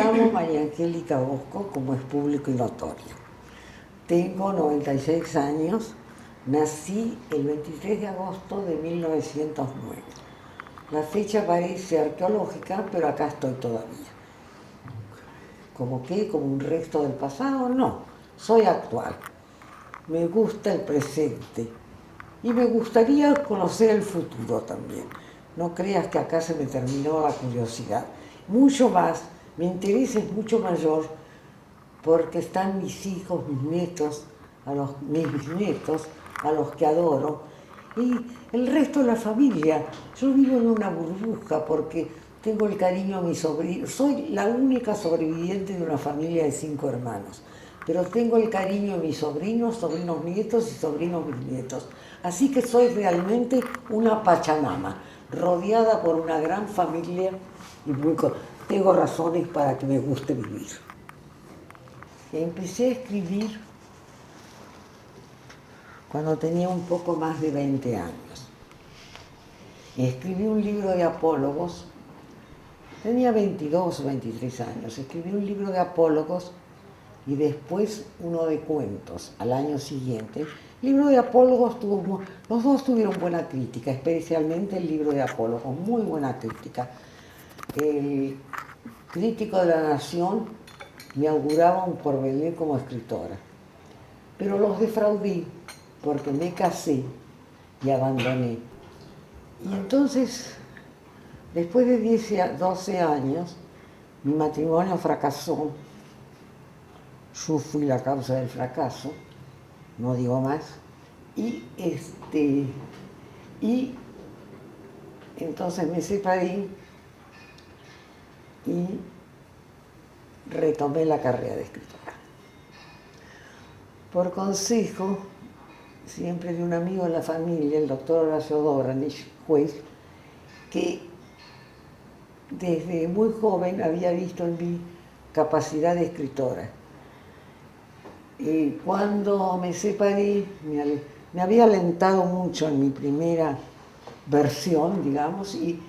llamo María Angélica Bosco, como es público y notorio. Tengo 96 años, nací el 23 de agosto de 1909. La fecha parece arqueológica, pero acá estoy todavía. ¿Como qué? ¿Como un resto del pasado? No, soy actual. Me gusta el presente y me gustaría conocer el futuro también. No creas que acá se me terminó la curiosidad. Mucho más, mi interés es mucho mayor porque están mis hijos, mis nietos, mis bisnietos, a los que adoro, y el resto de la familia. Yo vivo en una burbuja porque tengo el cariño a mis sobrinos. Soy la única sobreviviente de una familia de 5 hermanos, pero tengo el cariño a mis sobrinos, sobrinos nietos y sobrinos bisnietos. Así que soy realmente una pachamama, rodeada por una gran familia y tengo razones para que me guste vivir. Empecé a escribir cuando tenía un poco más de 20 años. Escribí un libro de apólogos, tenía 22 o 23 años, escribí un libro de apólogos y después uno de cuentos al año siguiente. El libro de apólogos los dos tuvieron buena crítica, especialmente el libro de apólogos, muy buena crítica. El crítico de La Nación me auguraba un porvenir como escritora, pero los defraudí porque me casé y abandoné. Y entonces, después de 12 años, mi matrimonio fracasó. Yo fui la causa del fracaso, no digo más. Y entonces me separé y retomé la carrera de escritora. Por consejo, siempre de un amigo de la familia, el doctor Horacio Dobranich, juez, que desde muy joven había visto en mí capacidad de escritora. Y cuando me separé, me había alentado mucho en mi primera versión, digamos, y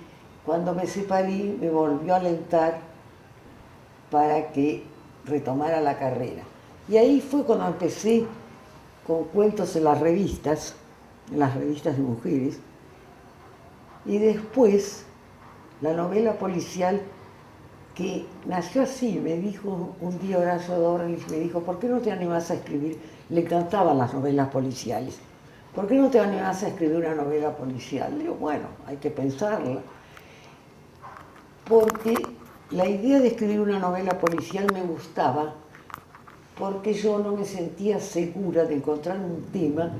cuando me separé me volvió a alentar para que retomara la carrera. Y ahí fue cuando empecé con cuentos en las revistas de mujeres, y después la novela policial, que nació así. Me dijo un día Horacio Dobranich, me dijo, ¿por qué no te animás a escribir? Le encantaban las novelas policiales. ¿Por qué no te animás a escribir una novela policial? Le digo, bueno, hay que pensarla. Porque la idea de escribir una novela policial me gustaba, porque yo no me sentía segura de encontrar un tema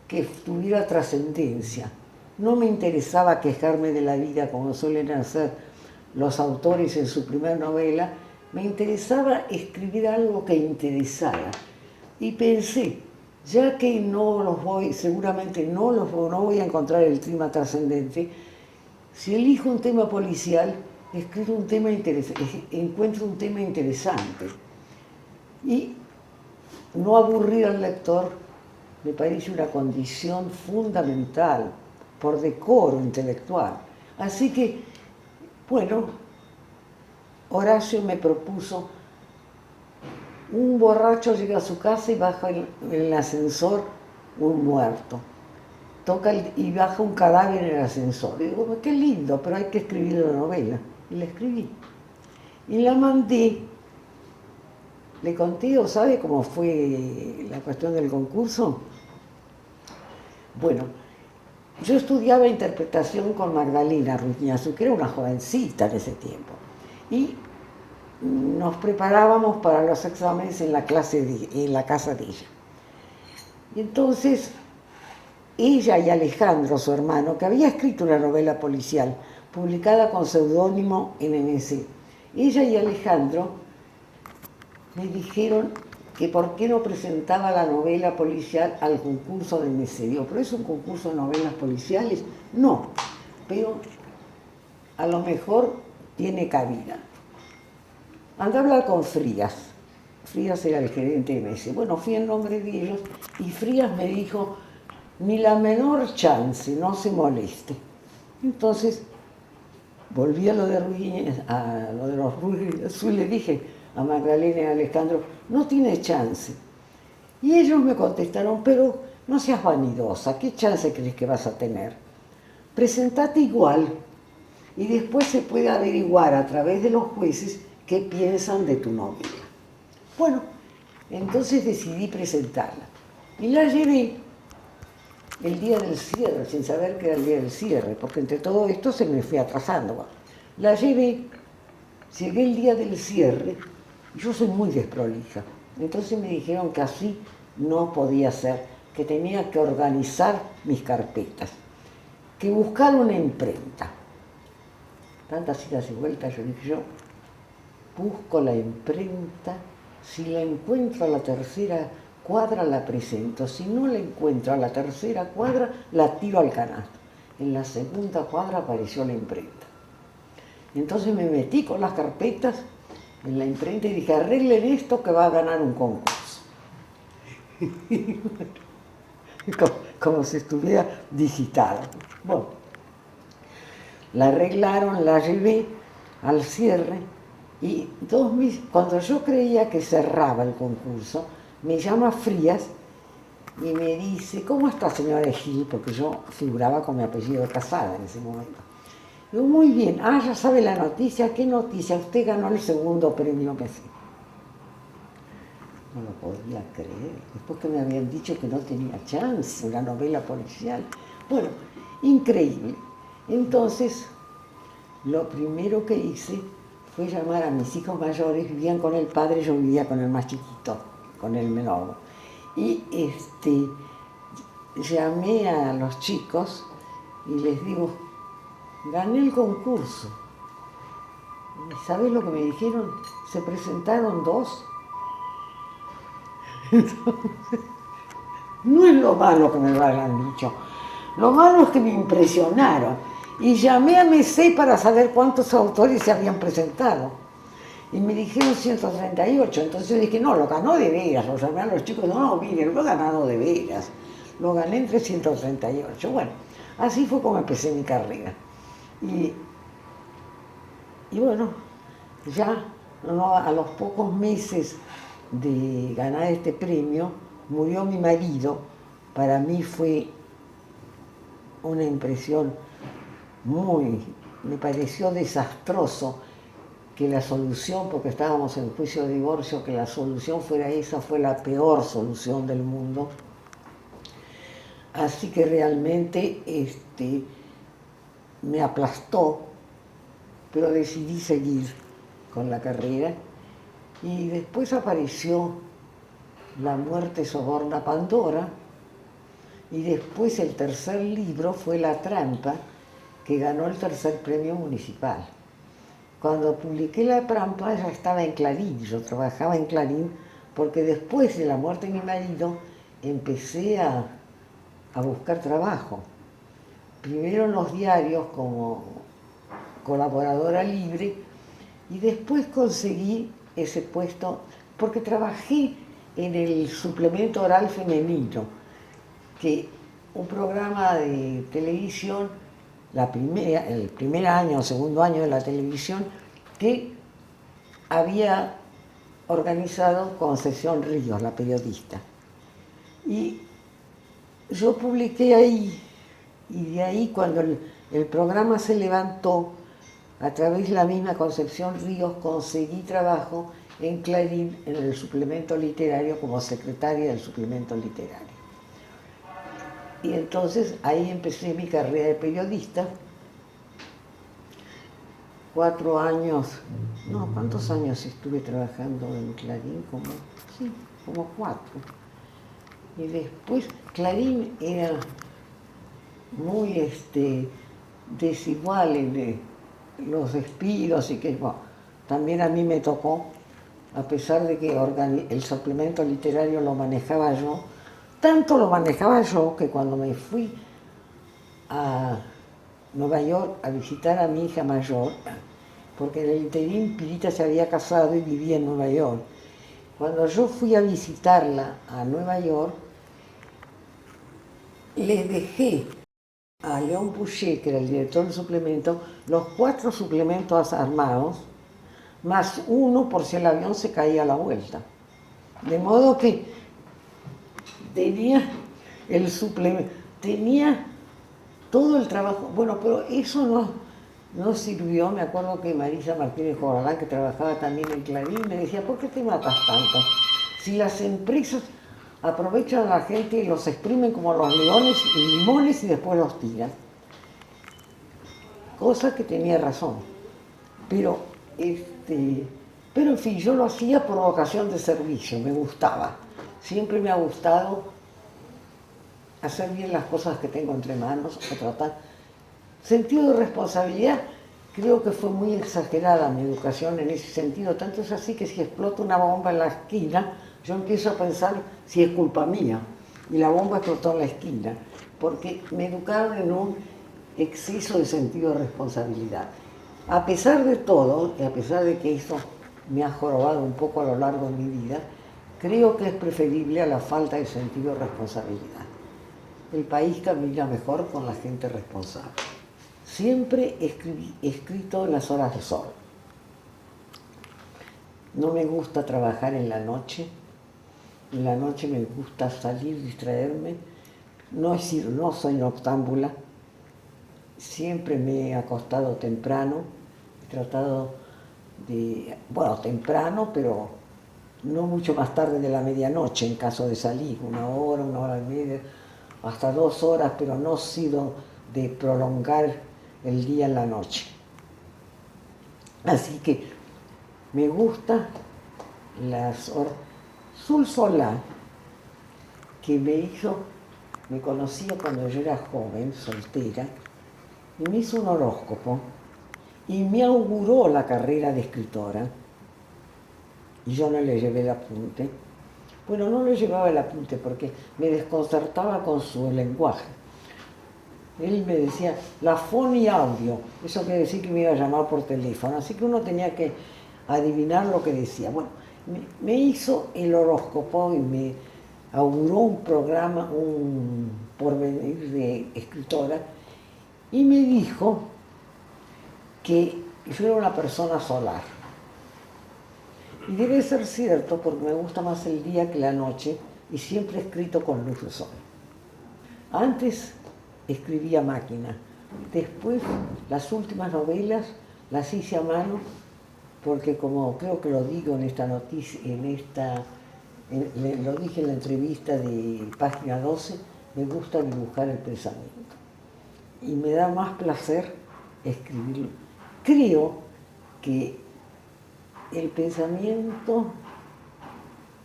que tuviera trascendencia. No me interesaba quejarme de la vida como suelen hacer los autores en su primera novela, me interesaba escribir algo que interesara. Y pensé, ya que seguramente no voy a encontrar el tema trascendente, si elijo un tema policial, encuentro un tema interesante. Y no aburrir al lector me parece una condición fundamental por decoro intelectual. Así que, bueno, Horacio me propuso: un borracho llega a su casa y baja en el ascensor un muerto. Y baja un cadáver en el ascensor. Y digo, qué lindo, pero hay que escribir la novela. Y la escribí. Y la mandé. ¿Le conté o sabe cómo fue la cuestión del concurso? Bueno, yo estudiaba interpretación con Magdalena Ruñazu, que era una jovencita en ese tiempo. Y nos preparábamos para los exámenes en la casa de ella. Y entonces, ella y Alejandro, su hermano, que había escrito una novela policial, publicada con seudónimo en NC, ella y Alejandro me dijeron que por qué no presentaba la novela policial al concurso de NC. Digo, ¿pero es un concurso de novelas policiales? No, pero a lo mejor tiene cabida. Andé a hablar con Frías. Frías era el gerente de NC. Bueno, fui en nombre de ellos y Frías me dijo, ni la menor chance, no se moleste. Entonces, volví a lo de a lo de los Ruiz Azul, le dije a Magdalena y a Alejandro, no tiene chance. Y ellos me contestaron, pero no seas vanidosa, ¿qué chance crees que vas a tener? Presentate igual y después se puede averiguar a través de los jueces qué piensan de tu novela. Bueno, entonces decidí presentarla y la llevé el día del cierre, sin saber que era el día del cierre, porque entre todo esto se me fue atrasando. La llevé, llegué el día del cierre, yo soy muy desprolija, entonces me dijeron que así no podía ser, que tenía que organizar mis carpetas, que buscar una imprenta. Tantas idas y vueltas, yo dije, yo busco la imprenta, si la encuentro a la tercera cuadra la presento, si no la encuentro a la tercera cuadra la tiro al canasto. En la segunda cuadra apareció la imprenta. Entonces me metí con las carpetas en la imprenta y dije, arreglen esto que va a ganar un concurso. como si estuviera digitado. Bueno, la arreglaron, la llevé al cierre y cuando yo creía que cerraba el concurso, me llama Frías y me dice, ¿cómo está señora Gil? Porque yo figuraba con mi apellido de casada en ese momento. Digo, muy bien, ya sabe la noticia, ¿qué noticia? Usted ganó el segundo premio que sí. No lo podía creer, después que me habían dicho que no tenía chance, una novela policial. Bueno, increíble. Entonces, lo primero que hice fue llamar a mis hijos mayores, vivían con el padre, yo vivía con el más chiquito, con el menor. Y llamé a los chicos y les digo, gané el concurso. ¿Y sabes lo que me dijeron? Se presentaron 2. Entonces, no es lo malo que me lo hayan dicho, lo malo es que me impresionaron. Y llamé a Mesé para saber cuántos autores se habían presentado. Y me dijeron 138, entonces yo dije, no, lo ganó de veras, lo llamé a los chicos, no, miren, lo he ganado de veras, lo gané entre 138. Bueno, así fue como empecé mi carrera. Y bueno, ya a los pocos meses de ganar este premio, murió mi marido. Para mí fue una impresión me pareció desastroso que la solución, porque estábamos en juicio de divorcio, que la solución fuera esa, fue la peor solución del mundo. Así que realmente me aplastó, pero decidí seguir con la carrera. Y después apareció La muerte soborna Pandora, y después el tercer libro fue La trampa, que ganó el tercer premio municipal. Cuando publiqué La trampa ya estaba en Clarín, yo trabajaba en Clarín, porque después de la muerte de mi marido empecé a buscar trabajo. Primero en los diarios como colaboradora libre y después conseguí ese puesto porque trabajé en el suplemento oral femenino, que un programa de televisión, el primer año o segundo año de la televisión, que había organizado Concepción Ríos, la periodista. Y yo publiqué ahí, y de ahí cuando el programa se levantó, a través de la misma Concepción Ríos conseguí trabajo en Clarín, en el suplemento literario, como secretaria del suplemento literario. Y entonces ahí empecé mi carrera de periodista. 4 años, no, ¿cuántos años estuve trabajando en Clarín? Como 4. Y después, Clarín era muy desigual en los despidos y que, bueno, también a mí me tocó, a pesar de que el suplemento literario lo manejaba yo, tanto lo manejaba yo que cuando me fui a Nueva York a visitar a mi hija mayor, porque en el interín Pirita se había casado y vivía en Nueva York. Cuando yo fui a visitarla a Nueva York, les dejé a León Boucher, que era el director del suplemento, los 4 suplementos armados, más uno por si el avión se caía a la vuelta. De modo que tenía el suplemento, tenía todo el trabajo. Bueno, pero eso no sirvió. Me acuerdo que Marisa Martínez Corralán, que trabajaba también en Clarín, me decía, ¿por qué te matas tanto? Si las empresas aprovechan a la gente y los exprimen como los leones y limones y después los tiran. Cosa que tenía razón. Pero en fin, yo lo hacía por vocación de servicio, me gustaba. Siempre me ha gustado hacer bien las cosas que tengo entre manos, o tratar. Sentido de responsabilidad, creo que fue muy exagerada mi educación en ese sentido. Tanto es así que si explota una bomba en la esquina, yo empiezo a pensar si es culpa mía. Y la bomba explotó en la esquina, porque me educaron en un exceso de sentido de responsabilidad. A pesar de todo, y a pesar de que eso me ha jorobado un poco a lo largo de mi vida, creo que es preferible a la falta de sentido de responsabilidad. El país camina mejor con la gente responsable. Siempre he escrito en las horas de sol. No me gusta trabajar en la noche. En la noche me gusta salir, distraerme. No soy noctámbula. Siempre me he acostado temprano. He tratado temprano, pero no mucho más tarde de la medianoche en caso de salir. 1 hora, 1 hora y media, hasta 2 horas, pero no he sido de prolongar el día en la noche. Así que me gusta las horas. Sul Solá, que me conocía cuando yo era joven, soltera, y me hizo un horóscopo y me auguró la carrera de escritora, y yo no le llevé el apunte. Bueno, no le llevaba el apunte porque me desconcertaba con su lenguaje. Él me decía, la foni audio, eso quiere decir que me iba a llamar por teléfono, así que uno tenía que adivinar lo que decía. Bueno, me hizo el horóscopo y me auguró un programa, un porvenir de escritora, y me dijo que yo era una persona solar. Y debe ser cierto porque me gusta más el día que la noche y siempre he escrito con luz de sol. Antes escribía a máquina, después las últimas novelas las hice a mano porque, como creo que lo digo en esta noticia, lo dije en la entrevista de Página 12, me gusta dibujar el pensamiento y me da más placer escribirlo. Creo que el pensamiento,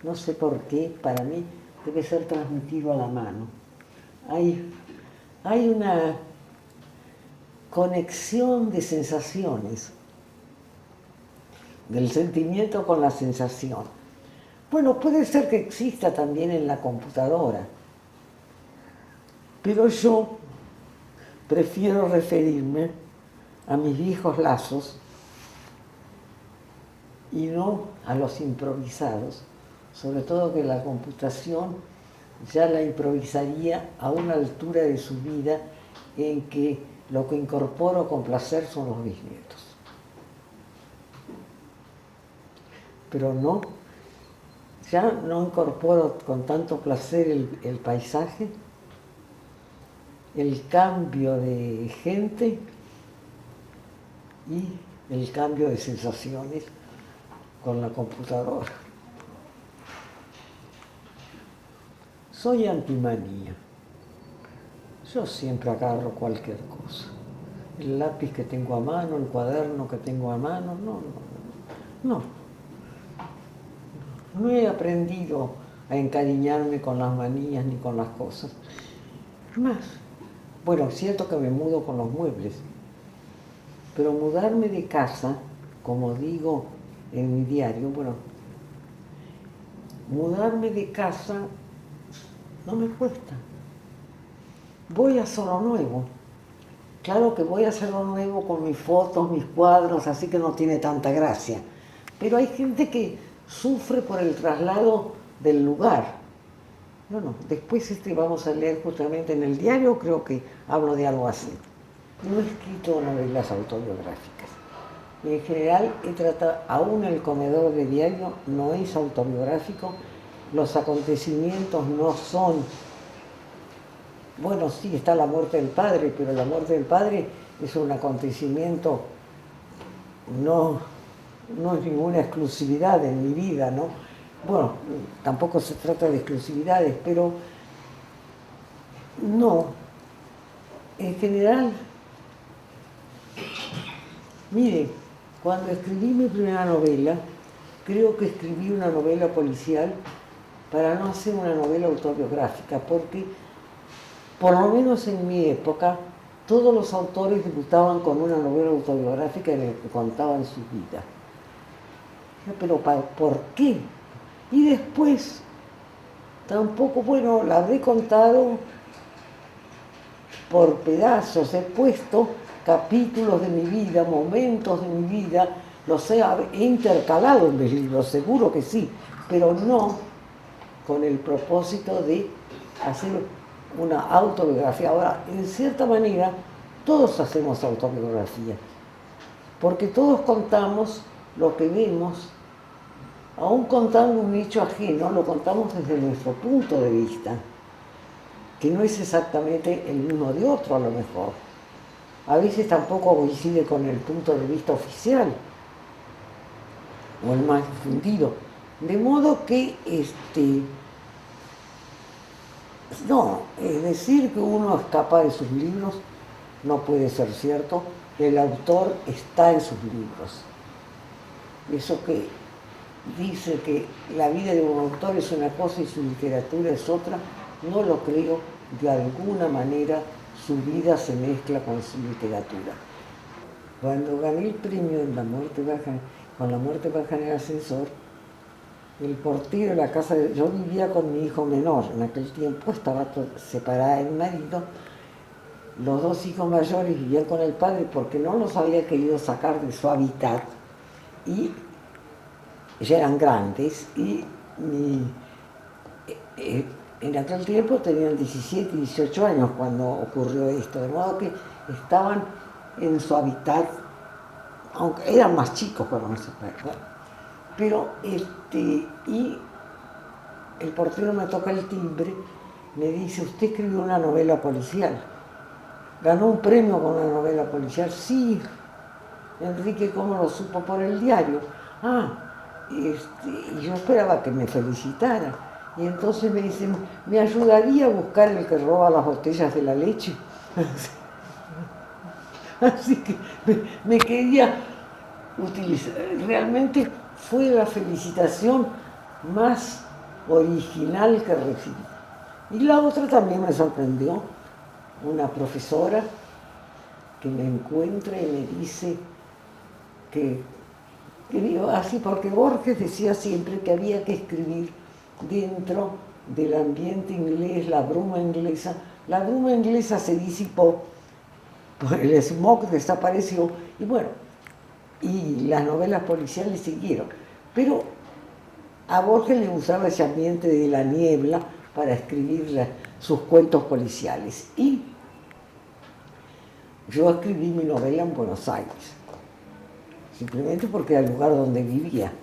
no sé por qué, para mí debe ser transmitido a la mano. Hay una conexión de sensaciones, del sentimiento con la sensación. Bueno, puede ser que exista también en la computadora, pero yo prefiero referirme a mis viejos lazos y no a los improvisados, sobre todo que la computación ya la improvisaría a una altura de su vida en que lo que incorporo con placer son los bisnietos. Pero no, ya no incorporo con tanto placer el paisaje, el cambio de gente y el cambio de sensaciones con la computadora. Soy antimanía. Yo siempre agarro cualquier cosa. El lápiz que tengo a mano, el cuaderno que tengo a mano, no. No he aprendido a encariñarme con las manías ni con las cosas. Más. Bueno, es cierto que me mudo con los muebles, pero mudarme de casa, como digo en mi diario, mudarme de casa no me cuesta. Voy a Cerro Nuevo. Claro que voy a Cerro Nuevo con mis fotos, mis cuadros, así que no tiene tanta gracia. Pero hay gente que sufre por el traslado del lugar. No, no, después vamos a leer justamente en el diario, creo que hablo de algo así. No he escrito novelas autobiográficas. En general he tratado, aún el comedor de diario no es autobiográfico, los acontecimientos no son, bueno, sí, está la muerte del padre, pero la muerte del padre es un acontecimiento, no es ninguna exclusividad en mi vida, ¿no? Bueno, tampoco se trata de exclusividades, pero no, en general, mire, cuando escribí mi primera novela, creo que escribí una novela policial para no hacer una novela autobiográfica, porque por lo menos en mi época todos los autores debutaban con una novela autobiográfica en la que contaban su vida. Pero ¿por qué? Y después, tampoco, bueno, la habré contado por pedazos, he puesto capítulos de mi vida, momentos de mi vida, los he intercalado en mis libros, seguro que sí, pero no con el propósito de hacer una autobiografía. Ahora, en cierta manera, todos hacemos autobiografía, porque todos contamos lo que vemos, aún contando un hecho ajeno, lo contamos desde nuestro punto de vista, que no es exactamente el mismo de otro a lo mejor. A veces tampoco coincide con el punto de vista oficial, o el más difundido. De modo que, no, es decir que uno escapa de sus libros no puede ser cierto. El autor está en sus libros. Eso que dice que la vida de un autor es una cosa y su literatura es otra, no lo creo. De alguna manera su vida se mezcla con su literatura. Cuando gané el premio en con La muerte baja en el ascensor, el portero de la casa, yo vivía con mi hijo menor, en aquel tiempo estaba separada de mi marido, los dos hijos mayores vivían con el padre porque no los había querido sacar de su hábitat y ya eran grandes y en aquel tiempo tenían 17 y 18 años cuando ocurrió esto, de modo que estaban en su hábitat, aunque eran más chicos cuando no se acuerdan. Pero y el portero me toca el timbre, me dice: usted escribió una novela policial, ganó un premio con una novela policial. Sí, Enrique, ¿cómo lo supo? Por el diario. Y yo esperaba que me felicitara. Y entonces me dice: ¿me ayudaría a buscar el que roba las botellas de la leche? Así que me quería utilizar. Realmente fue la felicitación más original que recibí. Y la otra también me sorprendió, una profesora que me encuentra y me dice que digo así, porque Borges decía siempre que había que escribir dentro del ambiente inglés, la bruma inglesa. La bruma inglesa se disipó, el smog desapareció, y bueno, y las novelas policiales siguieron. Pero a Borges le gustaba ese ambiente de la niebla para escribir sus cuentos policiales. Y yo escribí mi novela en Buenos Aires, simplemente porque era el lugar donde vivía.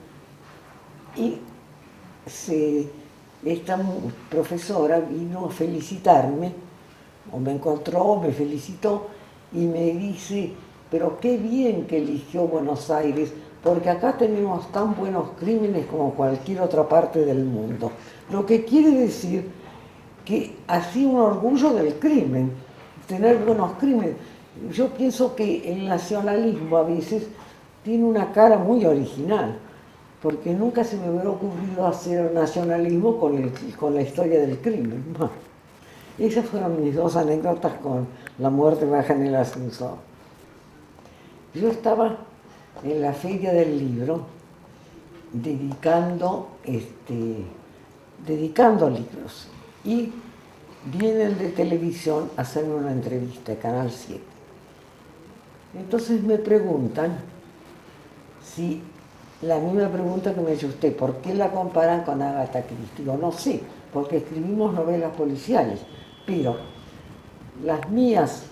Y esta profesora vino a felicitarme, o me encontró, o me felicitó, y me dice: pero qué bien que eligió Buenos Aires, porque acá tenemos tan buenos crímenes como cualquier otra parte del mundo. Lo que quiere decir que hacía un orgullo del crimen, tener buenos crímenes. Yo pienso que el nacionalismo a veces tiene una cara muy original, porque nunca se me hubiera ocurrido hacer nacionalismo con la historia del crimen. Bueno, esas fueron mis dos anécdotas con La muerte baja en el ascensor. Yo estaba en la feria del libro dedicando libros, y vienen de televisión a hacerme una entrevista de Canal 7. Entonces me preguntan si la misma pregunta que me hizo usted: ¿por qué la comparan con Agatha Christie? Digo, no sé, porque escribimos novelas policiales, pero las mías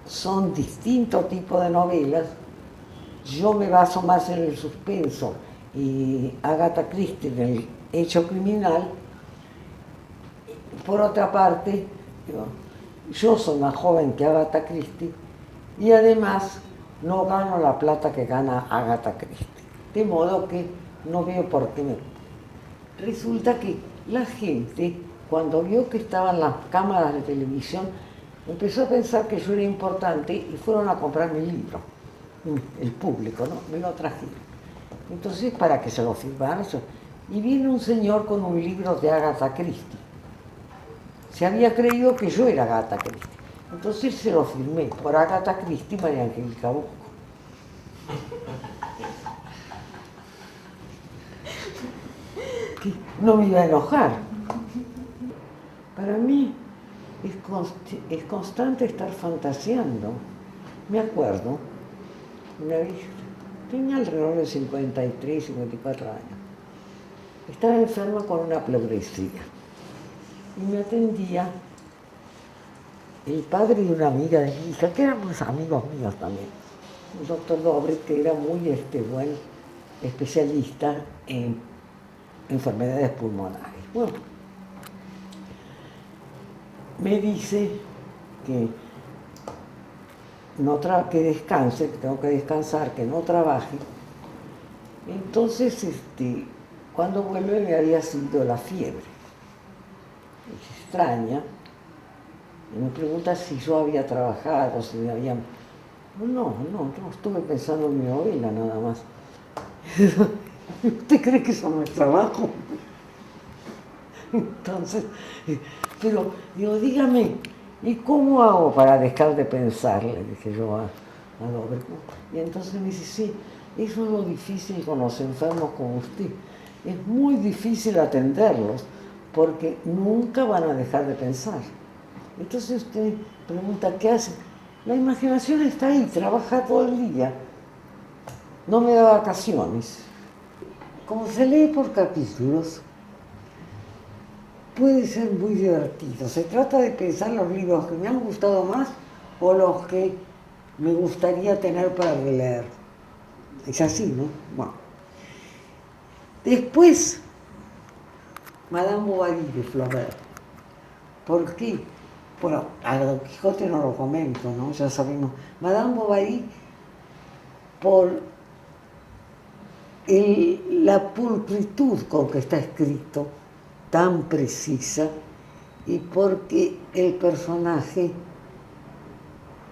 son distintos tipos de novelas. Yo me baso más en el suspenso y Agatha Christie en el hecho criminal. Por otra parte, yo soy más joven que Agatha Christie y además no gano la plata que gana Agatha Christie. De modo que no veo por qué me... Resulta que la gente, cuando vio que estaban las cámaras de televisión, empezó a pensar que yo era importante y fueron a comprar mi libro. El público, ¿no? Me lo trajeron. Entonces, para que se lo firmaran, y viene un señor con un libro de Agatha Christie. Se había creído que yo era Agatha Christie. Entonces se lo firmé por Agatha Christie, María Angélica Bosco. Que no me iba a enojar. Para mí es constante estar fantaseando. Me acuerdo, una vez, tenía alrededor de 53, 54 años. Estaba enferma con una pleuresía y me atendía el padre de una amiga de mi hija, que éramos amigos míos también, el doctor Dobre, que era muy buen especialista en enfermedades pulmonares. Bueno, me dice que que descanse, que tengo que descansar, que no trabaje. Entonces, cuando vuelve me había sido la fiebre. Es extraña. Y me pregunta si yo había trabajado, si me habían... No, estuve pensando en mi novela nada más. ¿Usted cree que eso no es trabajo? Entonces, pero digo, dígame, ¿y cómo hago para dejar de pensar? Le dije yo a Dobre. Y entonces me dice, sí, eso es lo difícil con los enfermos como usted. Es muy difícil atenderlos porque nunca van a dejar de pensar. Entonces usted pregunta, ¿qué hace? La imaginación está ahí, trabaja todo el día. No me da vacaciones. Como se lee por capítulos, puede ser muy divertido. Se trata de pensar los libros que me han gustado más o los que me gustaría tener para releer. Es así, ¿no? Bueno. Después, Madame Bovary de Flaubert. ¿Por qué? Bueno, a Don Quijote no lo comento, ¿no? Ya sabemos. Madame Bovary, por la pulcritud con que está escrito, tan precisa, y porque el personaje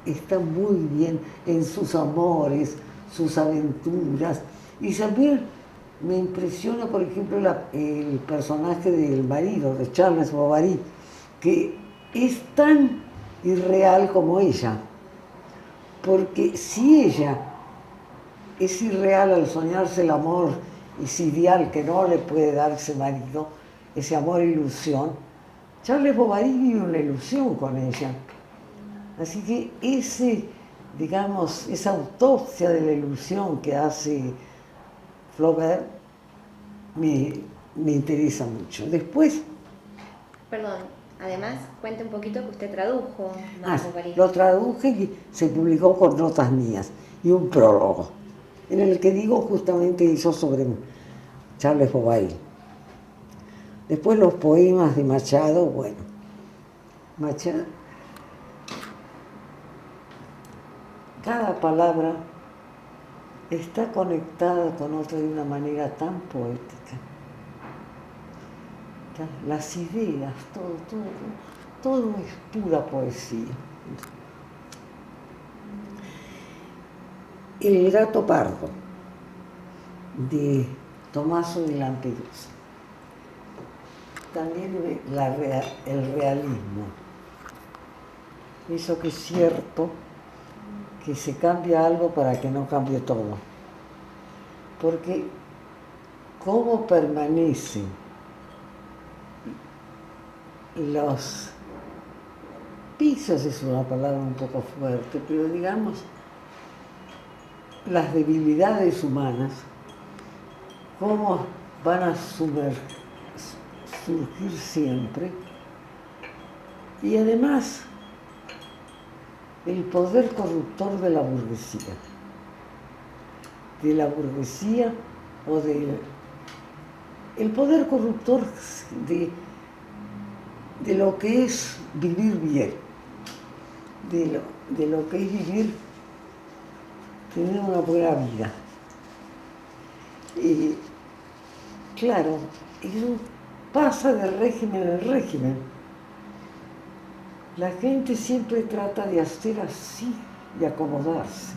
está muy bien en sus amores, sus aventuras, y también me impresiona, por ejemplo, el personaje del marido, de Charles Bovary, que es tan irreal como ella, porque si ella es irreal al soñarse el amor, ese ideal que no le puede dar ese marido, ese amor ilusión, Charles Bovary vive una ilusión con ella. Así que esa autopsia de la ilusión que hace Flaubert me interesa mucho. Después... Perdón, además, cuente un poquito que usted tradujo Madame Bovary. Lo traduje y se publicó con notas mías y un prólogo, en el que digo justamente eso sobre Charles Bovary. Después los poemas de Machado, bueno, Machado, cada palabra está conectada con otra de una manera tan poética. Las ideas, todo es pura poesía. El gato pardo, de Tommaso de Lampedusa. También el realismo. Eso que es cierto, que se cambia algo para que no cambie todo. Porque cómo permanecen los pisos, es una palabra un poco fuerte, pero digamos, las debilidades humanas, cómo van a surgir siempre. Y además, el poder corruptor de la burguesía. De la burguesía o el poder corruptor de lo que es vivir bien, de lo que es vivir, tener una buena vida. Y claro, eso pasa de régimen en régimen. La gente siempre trata de hacer así, de acomodarse.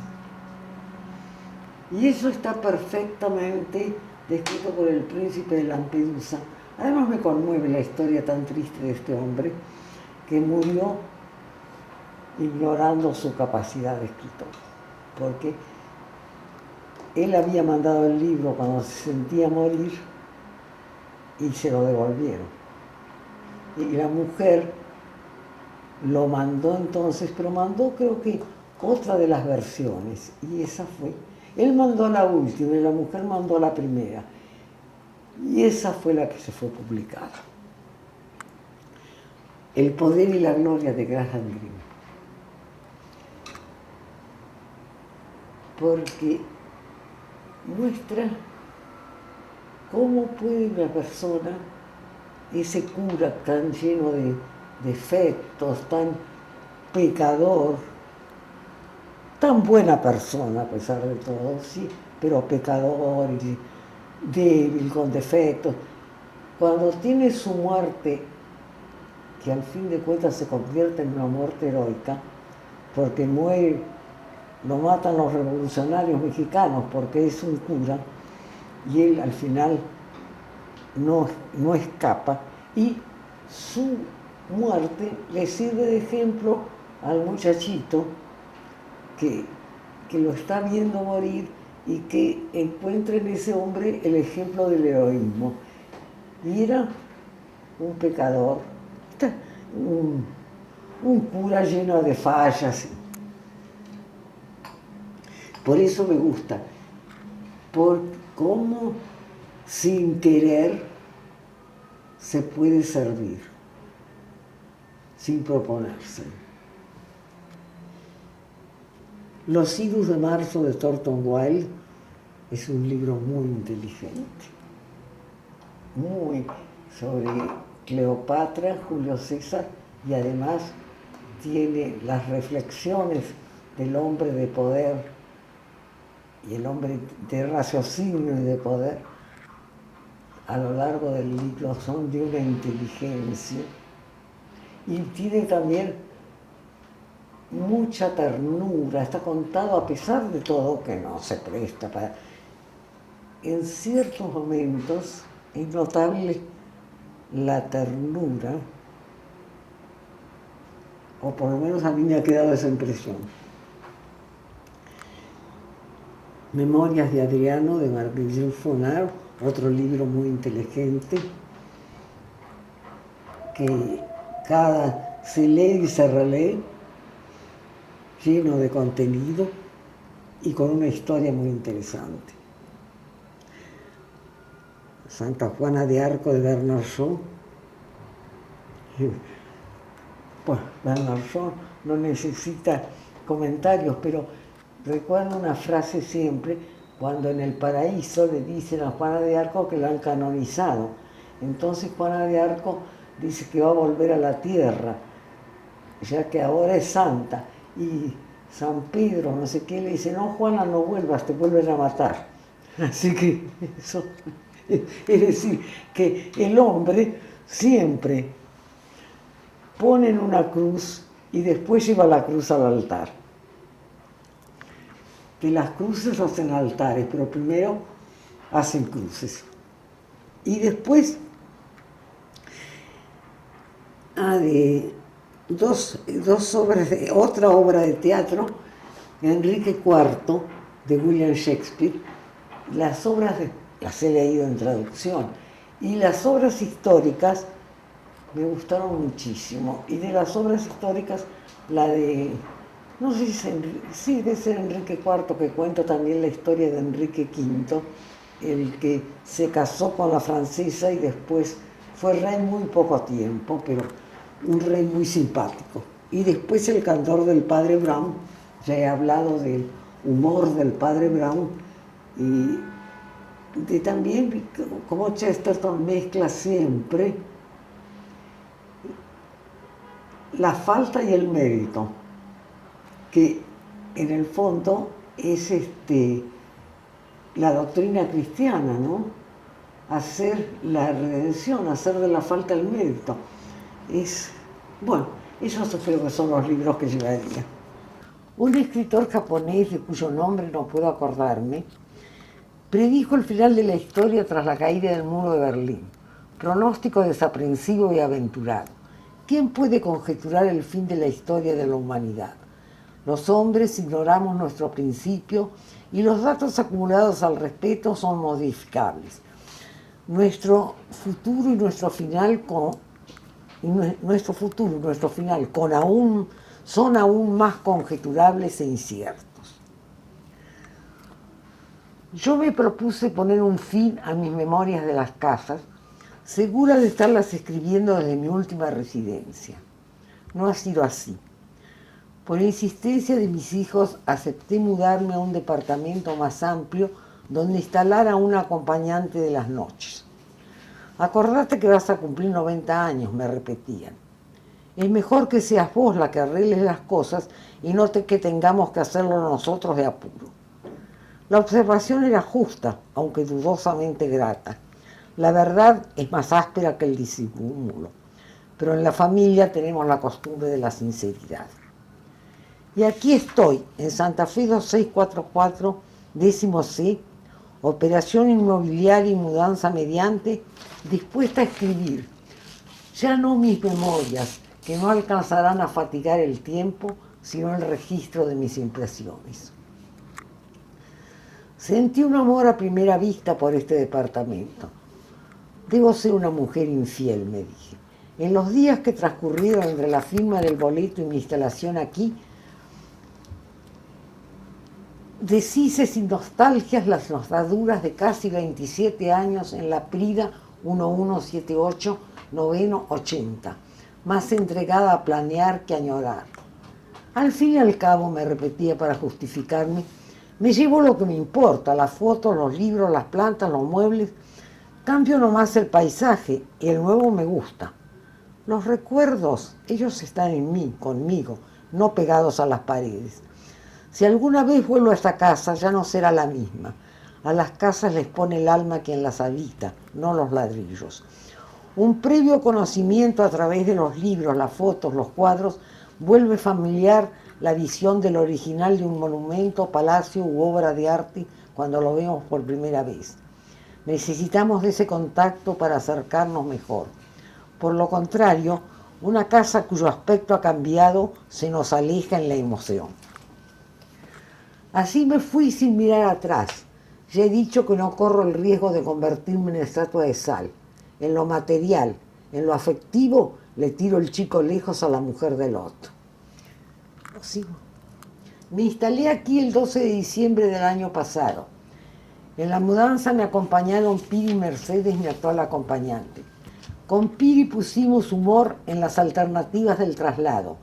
Y eso está perfectamente descrito por el príncipe de Lampedusa. Además me conmueve la historia tan triste de este hombre que murió ignorando su capacidad de escritor. Porque él había mandado el libro cuando se sentía morir y se lo devolvieron. Y la mujer lo mandó entonces, pero mandó creo que otra de las versiones, y esa fue. Él mandó la última y la mujer mandó la primera, y esa fue la que se fue publicada. El poder y la gloria de Graham Greene. Porque muestra cómo puede una persona, ese cura tan lleno de defectos, tan pecador, tan buena persona a pesar de todo, sí, pero pecador y débil, con defectos, cuando tiene su muerte, que al fin de cuentas se convierte en una muerte heroica, porque muere, lo matan los revolucionarios mexicanos porque es un cura, y él al final no escapa, y su muerte le sirve de ejemplo al muchachito que lo está viendo morir y que encuentra en ese hombre el ejemplo del heroísmo. Y era un pecador, un cura lleno de fallas. Por eso me gusta, por cómo sin querer se puede servir, sin proponerse. Los idus de marzo de Thornton Wilde es un libro muy inteligente, muy sobre Cleopatra, Julio César, y además tiene las reflexiones del hombre de poder y el hombre de raciocinio y de poder a lo largo del libro son de una inteligencia, y tiene también mucha ternura. Está contado a pesar de todo que no se presta para... En ciertos momentos es notable la ternura, o por lo menos a mí me ha quedado esa impresión. Memorias de Adriano, de Marguerite Fonard, otro libro muy inteligente, que se lee y se relee, lleno de contenido y con una historia muy interesante. Santa Juana de Arco, de Bernard Shaw. Pues Bernard Shaw no necesita comentarios, pero recuerdo una frase siempre, cuando en el paraíso le dicen a Juana de Arco que la han canonizado. Entonces Juana de Arco dice que va a volver a la tierra, ya que ahora es santa. Y San Pedro, no sé qué, le dice: no, Juana, no vuelvas, te vuelven a matar. Así que eso, es decir, que el hombre siempre pone en una cruz y después lleva la cruz al altar. Que las cruces hacen altares, pero primero hacen cruces. Y después de dos obras, otra obra de teatro, Enrique IV, de William Shakespeare. Las obras las he leído en traducción, y las obras históricas me gustaron muchísimo. Y de las obras históricas, la de, no sé si debe ser Enrique IV, que cuenta también la historia de Enrique V, el que se casó con la francesa y después fue rey muy poco tiempo, pero un rey muy simpático. Y después el cantor del padre Brown, ya he hablado del humor del padre Brown y de también cómo Chesterton mezcla siempre la falta y el mérito, que en el fondo es la doctrina cristiana, ¿no? Hacer la redención, hacer de la falta el mérito. Bueno, esos creo que son los libros que llevaría. Un escritor japonés de cuyo nombre no puedo acordarme, predijo el final de la historia tras la caída del muro de Berlín. Pronóstico desaprensivo y aventurado. ¿Quién puede conjeturar el fin de la historia de la humanidad? Los hombres ignoramos nuestro principio y los datos acumulados al respecto son modificables. Nuestro futuro y nuestro final son aún más conjeturables e inciertos. Yo me propuse poner un fin a mis memorias de las casas, segura de estarlas escribiendo desde mi última residencia. No ha sido así. Por insistencia de mis hijos, acepté mudarme a un departamento más amplio donde instalar a una acompañante de las noches. Acordate que vas a cumplir 90 años, me repetían. Es mejor que seas vos la que arregles las cosas y no que tengamos que hacerlo nosotros de apuro. La observación era justa, aunque dudosamente grata. La verdad es más áspera que el disimulo, pero en la familia tenemos la costumbre de la sinceridad. Y aquí estoy, en Santa Fe 2644, 10C, operación inmobiliaria y mudanza mediante, dispuesta a escribir, ya no mis memorias, que no alcanzarán a fatigar el tiempo, sino el registro de mis impresiones. Sentí un amor a primera vista por este departamento. Debo ser una mujer infiel, me dije. En los días que transcurrieron entre la firma del boleto y mi instalación aquí, deshice sin nostalgias las nostalduras de casi 27 años en la Prida 1178, noveno 80, más entregada a planear que a añorar. Al fin y al cabo, me repetía para justificarme, me llevo lo que me importa, las fotos, los libros, las plantas, los muebles, cambio nomás el paisaje y el nuevo me gusta. Los recuerdos, ellos están en mí, conmigo, no pegados a las paredes. Si alguna vez vuelvo a esta casa, ya no será la misma. A las casas les pone el alma quien las habita, no los ladrillos. Un previo conocimiento a través de los libros, las fotos, los cuadros, vuelve familiar la visión del original de un monumento, palacio u obra de arte cuando lo vemos por primera vez. Necesitamos de ese contacto para acercarnos mejor. Por lo contrario, una casa cuyo aspecto ha cambiado se nos aleja en la emoción. Así me fui sin mirar atrás. Ya he dicho que no corro el riesgo de convertirme en estatua de sal. En lo material, en lo afectivo, le tiro el chico lejos a la mujer del otro. Sigo. Me instalé aquí el 12 de diciembre del año pasado. En la mudanza me acompañaron Piri y Mercedes, mi actual acompañante. Con Piri pusimos humor en las alternativas del traslado.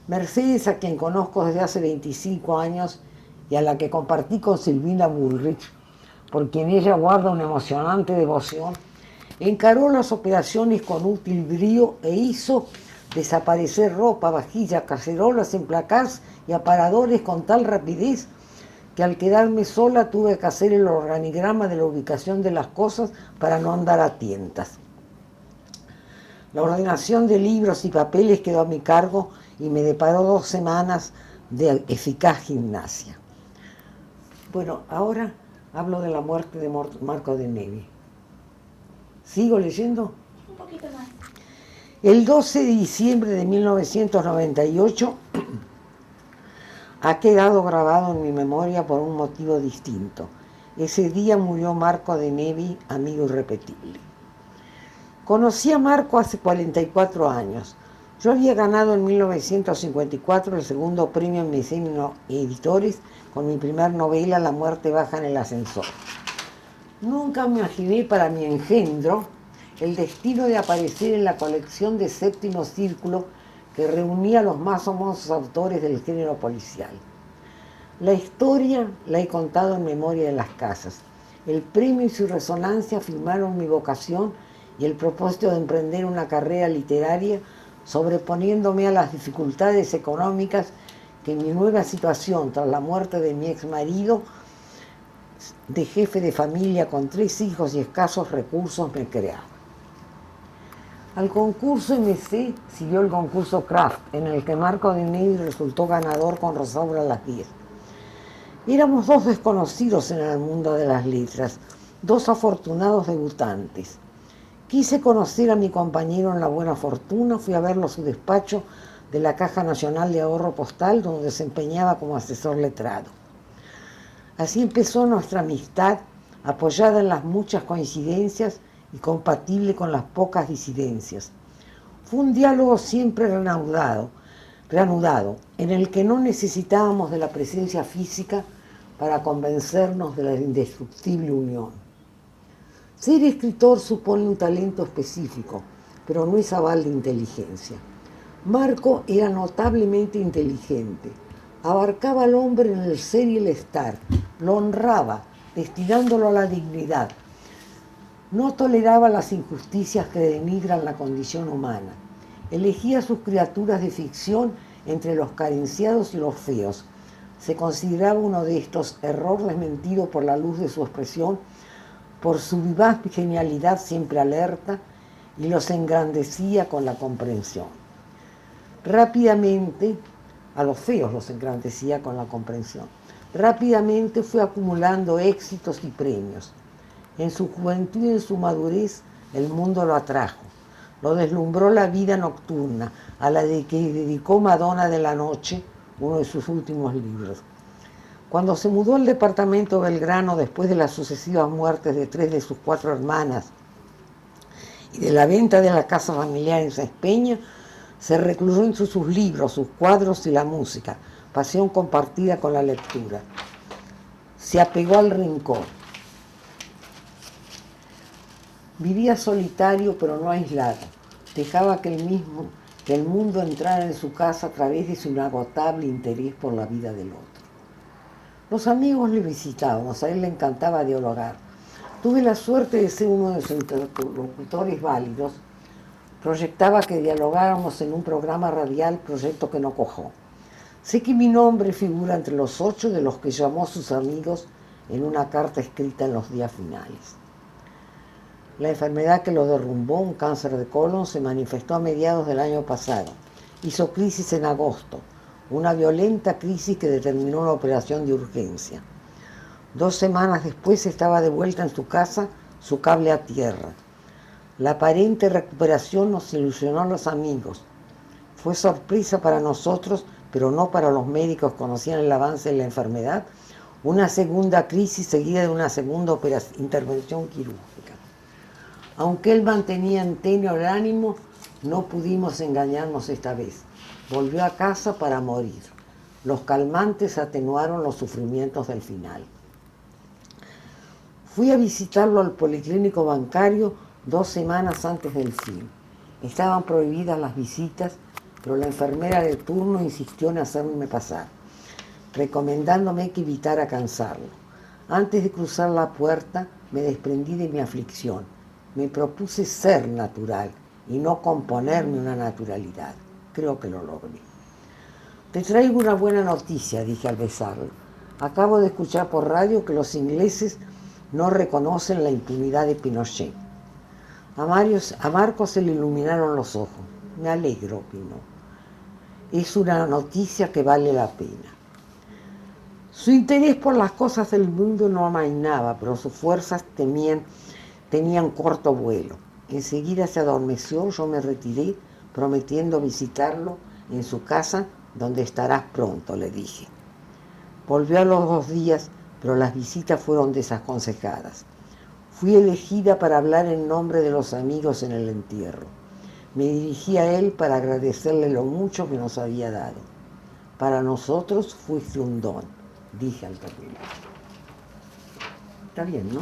Mercedes, a quien conozco desde hace 25 años y a la que compartí con Silvina Bullrich, por quien ella guarda una emocionante devoción, encaró las operaciones con útil brío e hizo desaparecer ropa, vajillas, cacerolas, emplacás y aparadores con tal rapidez que al quedarme sola tuve que hacer el organigrama de la ubicación de las cosas para no andar a tientas. La ordenación de libros y papeles quedó a mi cargo y me deparó 2 semanas de eficaz gimnasia. Bueno, ahora hablo de la muerte de Marco de Nevi. ¿Sigo leyendo? Un poquito más. El 12 de diciembre de 1998 ha quedado grabado en mi memoria por un motivo distinto. Ese día murió Marco de Nevi, amigo irrepetible. Conocí a Marco hace 44 años. Yo había ganado en 1954 el segundo premio en Mecenio Editores con mi primer novela La muerte baja en el ascensor. Nunca me imaginé para mi engendro el destino de aparecer en la colección de Séptimo Círculo que reunía a los más famosos autores del género policial. La historia la he contado en Memoria de las Casas. El premio y su resonancia afirmaron mi vocación y el propósito de emprender una carrera literaria, sobreponiéndome a las dificultades económicas que mi nueva situación tras la muerte de mi exmarido, de jefe de familia con 3 hijos y escasos recursos, me creaba. Al concurso MC siguió el concurso Kraft, en el que Marco de Negri resultó ganador con Rosaura Las 10. Éramos 2 desconocidos en el mundo de las letras, 2 afortunados debutantes. Quise conocer a mi compañero en la buena fortuna, fui a verlo a su despacho de la Caja Nacional de Ahorro Postal, donde desempeñaba como asesor letrado. Así empezó nuestra amistad, apoyada en las muchas coincidencias y compatible con las pocas disidencias. Fue un diálogo siempre reanudado, en el que no necesitábamos de la presencia física para convencernos de la indestructible unión. Ser escritor supone un talento específico, pero no es aval de inteligencia. Marco era notablemente inteligente, abarcaba al hombre en el ser y el estar, lo honraba, destinándolo a la dignidad. No toleraba las injusticias que denigran la condición humana. Elegía sus criaturas de ficción entre los carenciados y los feos. Se consideraba uno de estos, error desmentido por la luz de su expresión, por su vivaz genialidad siempre alerta, y los engrandecía con la comprensión. Rápidamente, a los feos los engrandecía con la comprensión. Rápidamente fue acumulando éxitos y premios. En su juventud y en su madurez, el mundo lo atrajo. Lo deslumbró la vida nocturna, a la de que dedicó Madonna de la Noche, uno de sus últimos libros. Cuando se mudó al departamento Belgrano después de las sucesivas muertes de 3 de sus 4 hermanas y de la venta de la casa familiar en Sespeña, se recluyó en sus libros, sus cuadros y la música, pasión compartida con la lectura. Se apegó al rencor. Vivía solitario pero no aislado. Dejaba que el mundo entrara en su casa a través de su inagotable interés por la vida del otro. Los amigos le visitábamos, a él le encantaba dialogar. Tuve la suerte de ser uno de sus interlocutores válidos. Proyectaba que dialogáramos en un programa radial, proyecto que no cojó. Sé que mi nombre figura entre los 8 de los que llamó a sus amigos en una carta escrita en los días finales. La enfermedad que lo derrumbó, un cáncer de colon, se manifestó a mediados del año pasado. Hizo crisis en agosto, una violenta crisis que determinó una operación de urgencia. 2 semanas después estaba de vuelta en su casa, su cable a tierra. La aparente recuperación nos ilusionó a los amigos. Fue sorpresa para nosotros, pero no para los médicos que conocían el avance de la enfermedad, una segunda crisis seguida de una segunda intervención quirúrgica. Aunque él mantenía en tenue el ánimo, no pudimos engañarnos esta vez. Volvió a casa para morir. Los calmantes atenuaron los sufrimientos del final. Fui a visitarlo al policlínico bancario 2 semanas antes del fin. Estaban prohibidas las visitas, pero la enfermera de turno insistió en hacerme pasar, recomendándome que evitara cansarlo. Antes de cruzar la puerta, me desprendí de mi aflicción. Me propuse ser natural y no componerme una naturalidad. Creo que lo logré. Te traigo una buena noticia, dije al besarlo. Acabo de escuchar por radio que los ingleses no reconocen la impunidad de Pinochet. A Marco se le iluminaron los ojos. Me alegro, opinó. Es una noticia que vale la pena. Su interés por las cosas del mundo no amainaba, pero sus fuerzas tenían corto vuelo. Enseguida se adormeció, yo me retiré, prometiendo visitarlo en su casa, donde estarás pronto, le dije. Volvió a los 2 días, pero las visitas fueron desaconsejadas. Fui elegida para hablar en nombre de los amigos en el entierro. Me dirigí a él para agradecerle lo mucho que nos había dado. Para nosotros fuiste un don, dije al terminar. Está bien, ¿no?